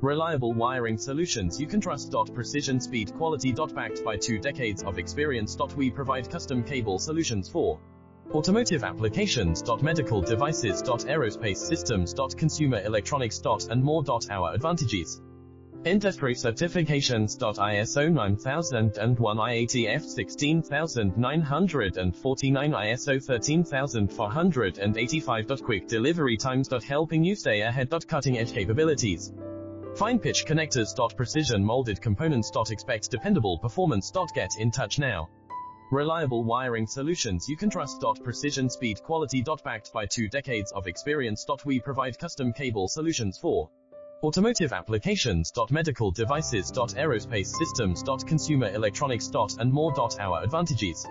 Reliable wiring solutions you can trust. Precision, speed, quality. Backed by 2 decades of experience. We provide custom cable solutions for automotive applications. Medical devices. Aerospace systems. Consumer electronics. And more. Our advantages: industry certifications. ISO 9001, IATF 16949, ISO 13485. Quick delivery times. Helping you stay ahead. Cutting edge capabilities: fine pitch connectors. Precision molded components. Expect dependable performance. Get in touch now. Reliable wiring solutions you can trust. Precision, speed, quality. Backed by 2 decades of experience. We provide custom cable solutions for automotive applications. Medical devices. Aerospace systems. Consumer electronics. And more. Our advantages: